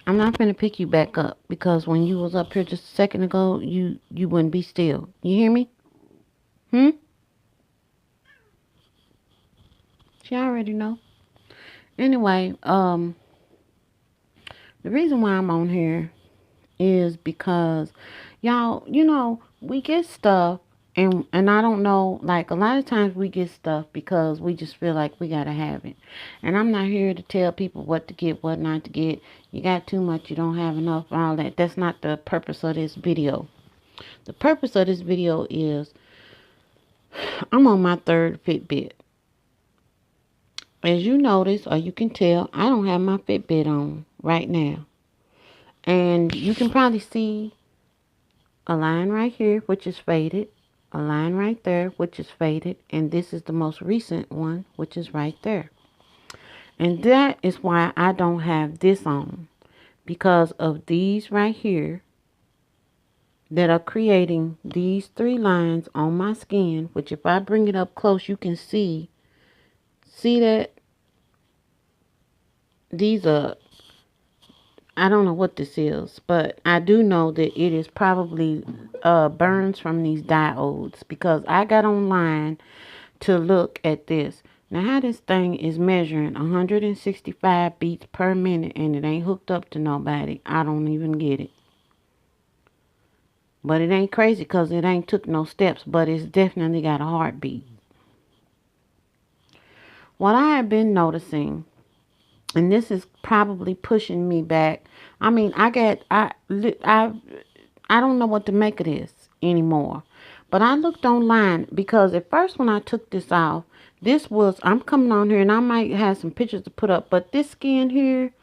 I'm not gonna pick you back up because when you was up here just a second ago, you wouldn't be still. You hear me? Hmm? She already know. Anyway, the reason why I'm on here is because y'all, we get stuff and I don't know, like a lot of times we get stuff because we just feel like we gotta have it. And I'm not here to tell people what to get, what not to get. You got too much, you don't have enough, all that. That's not the purpose of this video. The purpose of this video is I'm on my third Fitbit. As you notice or you can tell, I don't have my Fitbit on right now. And you can probably see a line right here, which is faded, a line right there, which is faded, and this is the most recent one, which is right there. And that is why I don't have this on, because of these right here that are creating these three lines on my skin, which if I bring it up close, you can see that these are, I don't know what this is, but I do know that it is probably burns from these diodes, because I got online to look at this. Now how this thing is measuring 165 beats per minute and it ain't hooked up to nobody, I don't even get it. But it ain't crazy because it ain't took no steps, but it's definitely got a heartbeat. What I have been noticing, and this is probably pushing me back. I mean, I don't know what to make of this anymore. But I looked online because at first when I took this off, I'm coming on here and I might have some pictures to put up, but this skin here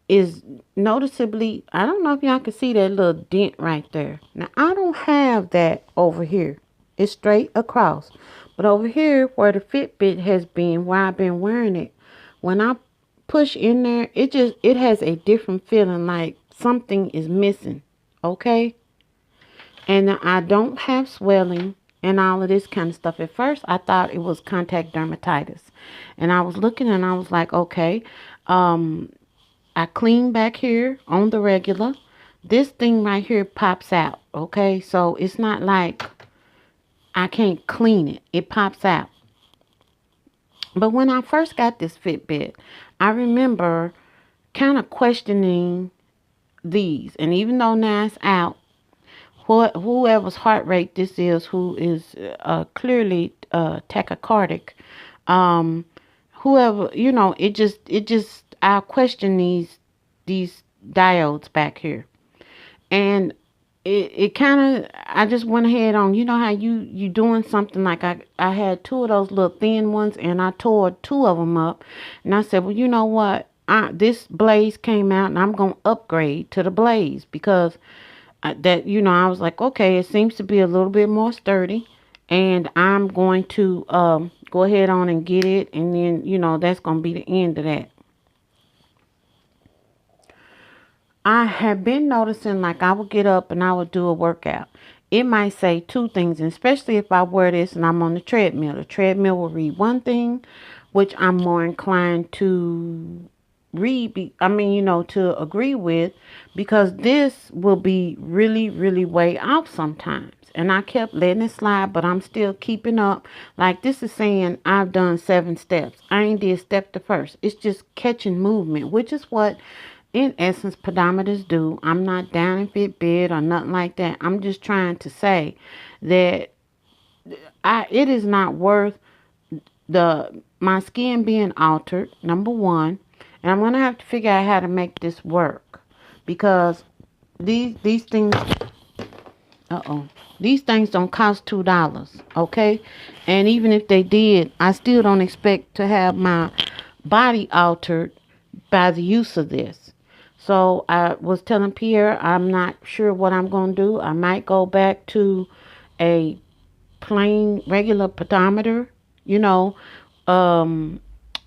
is noticeably, I don't know if y'all can see that little dent right there. Now, I don't have that over here. It's straight across. But over here where the Fitbit has been, where I've been wearing it, when I push in there, it has a different feeling, like something is missing. Okay? And I don't have swelling and all of this kind of stuff. At first, I thought it was contact dermatitis. And I was looking and I was like, okay, I clean back here on the regular. This thing right here pops out. Okay, so it's not like I can't clean it. It pops out. But when I first got this Fitbit, I remember kind of questioning these. And even though now it's out, whoever's heart rate this is, who is clearly tachycardic, whoever, I'll question these diodes back here. And it kind of, I just went ahead on, you know how you doing something, like I had two of those little thin ones and I tore two of them up. And I said, well, you know what? This blaze came out and I'm going to upgrade to the blaze, because I was like, okay, it seems to be a little bit more sturdy, and I'm going to go ahead on and get it, and then, that's going to be the end of that. I have been noticing, like, I would get up and I would do a workout. It might say two things, and especially if I wear this and I'm on the treadmill. The treadmill will read one thing, which I'm more inclined to to agree with, because this will be really, really way off sometimes. And I kept letting it slide, but I'm still keeping up. Like, this is saying I've done 7 steps. I ain't did step the first. It's just catching movement, which is what, in essence, pedometers do. I'm not down in Fitbit or nothing like that. I'm just trying to say that it is not worth my skin being altered, number one. And I'm going to have to figure out how to make this work, because these things, these things don't cost $2, okay? And even if they did, I still don't expect to have my body altered by the use of this. So I was telling Pierre, I'm not sure what I'm going to do. I might go back to a plain regular pedometer,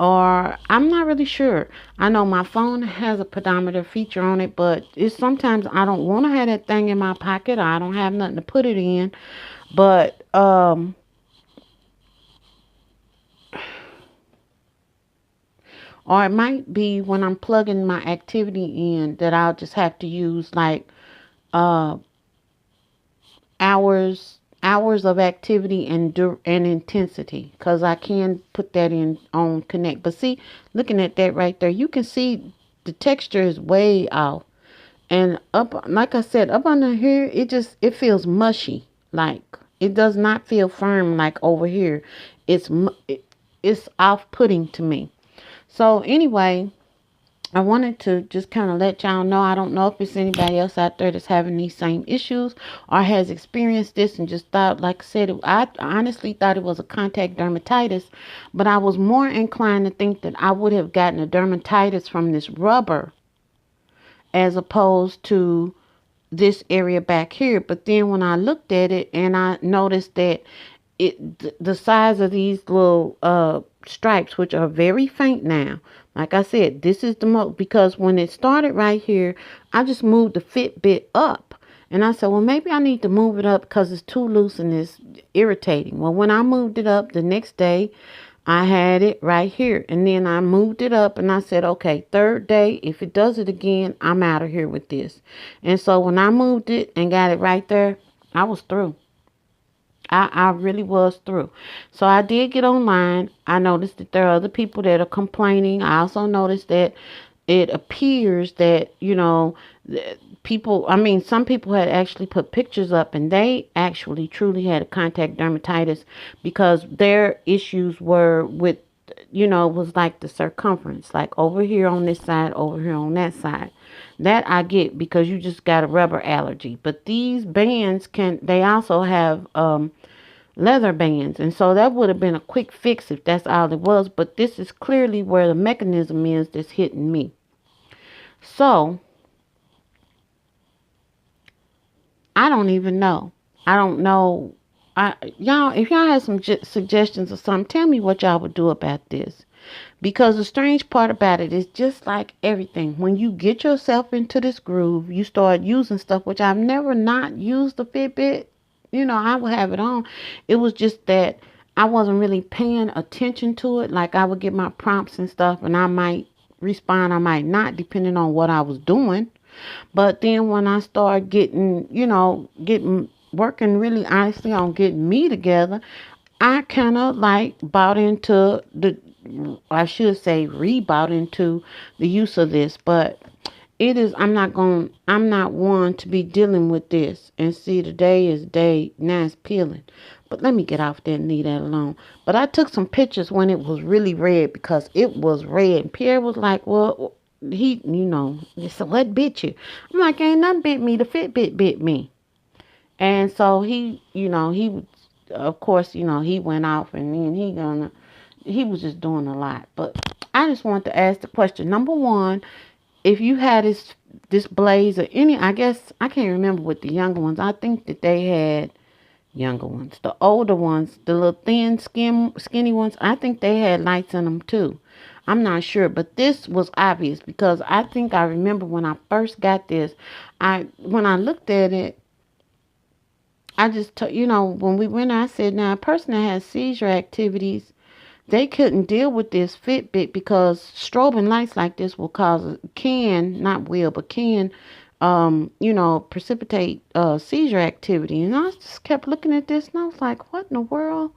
or I'm not really sure. I know my phone has a pedometer feature on it, but it's sometimes I don't want to have that thing in my pocket. I don't have nothing to put it in. But Or it might be when I'm plugging my activity in that I'll just have to use like uh hours of activity and intensity, because I can put that in on connect. But see, looking at that right there, you can see the texture is way off. And up, like I said, up under here, it feels mushy. Like it does not feel firm like over here. It's off-putting to me. So anyway, I wanted to just kind of let y'all know. I don't know if it's anybody else out there that's having these same issues or has experienced this and just thought, like I said, I honestly thought it was a contact dermatitis, but I was more inclined to think that I would have gotten a dermatitis from this rubber as opposed to this area back here. But then when I looked at it and I noticed that the size of these little stripes, which are very faint now, like I said, this is the most, because when it started right here, I just moved the Fitbit up. And I said, well, maybe I need to move it up because it's too loose and it's irritating. Well, when I moved it up the next day, I had it right here. And then I moved it up and I said, okay, third day, if it does it again, I'm out of here with this. And so when I moved it and got it right there, I was through. I really was through. So I did get online. I noticed that there are other people that are complaining. I also noticed that it appears that, people, I mean, some people had actually put pictures up and they actually truly had a contact dermatitis because their issues were with, was like the circumference, like over here on this side, over here on that side. That I get because you just got a rubber allergy. But these bands they also have leather bands. And so that would have been a quick fix if that's all it was. But this is clearly where the mechanism is that's hitting me. So I don't even know. I don't know. Y'all, if y'all have some suggestions or something, tell me what y'all would do about this. Because the strange part about it is just like everything. When you get yourself into this groove, you start using stuff, which I've never not used the Fitbit. I would have it on. It was just that I wasn't really paying attention to it. Like I would get my prompts and stuff and I might respond, I might not, depending on what I was doing. But then when I started getting working really honestly on getting me together, I kind of like bought into I should say rebought into the use of this. But I'm not one to be dealing with this. And see, today is day, now it's peeling. But let me get off that and leave that alone. But I took some pictures when it was really red because it was red. And Pierre was like, well, he so what bit you? I'm like, ain't nothing bit me. The Fitbit bit me. And so he of course, he went off and then he was just doing a lot. But I just want to ask the question. Number one, if you had this blaze or any, I guess I can't remember with the younger ones. I think that they had younger ones. The older ones, the little thin skinny ones, I think they had lights in them too. I'm not sure, but this was obvious because I think I remember when I first got this, when I looked at it, I just, when we went, I said, now a person that has seizure activities, they couldn't deal with this Fitbit because strobing lights like this can precipitate seizure activity. And I just kept looking at this and I was like, what in the world?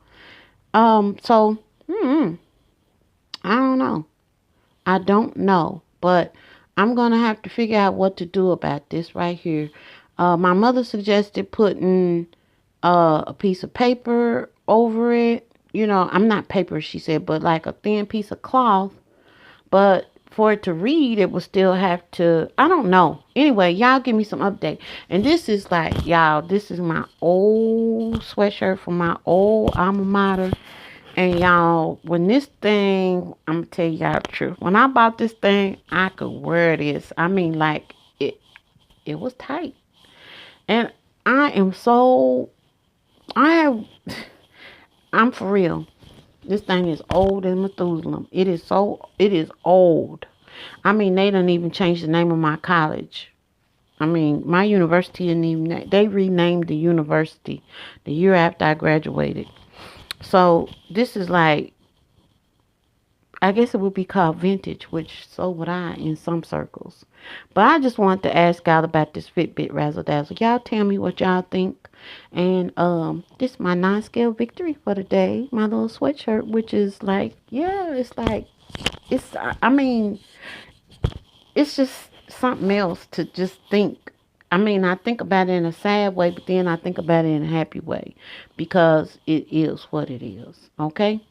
So, I don't know. I don't know, but I'm going to have to figure out what to do about this right here. My mother suggested putting a piece of paper over it. I'm not paper, she said, but like a thin piece of cloth. But for it to read, it would still have to, I don't know. Anyway, y'all give me some update. And this is like, y'all, this is my old sweatshirt from my old alma mater. And y'all, when this thing, I'm going to tell y'all the truth. When I bought this thing, I could wear this. I mean, like, it was tight. And I'm for real. This thing is old as Methuselah. It is old. I mean, they didn't even change the name of my college. I mean, my university didn't even, they renamed the university the year after I graduated. So this is like, I guess it would be called vintage, which so would I in some circles. But I just wanted to ask y'all about this Fitbit Razzle Dazzle. Y'all tell me what y'all think. And this is my 9 scale victory for the day. My little sweatshirt, which is like, yeah, it's like I mean, it's just something else to just think. I mean, I think about it in a sad way, but then I think about it in a happy way because it is what it is. Okay?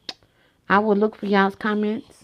I will look for y'all's comments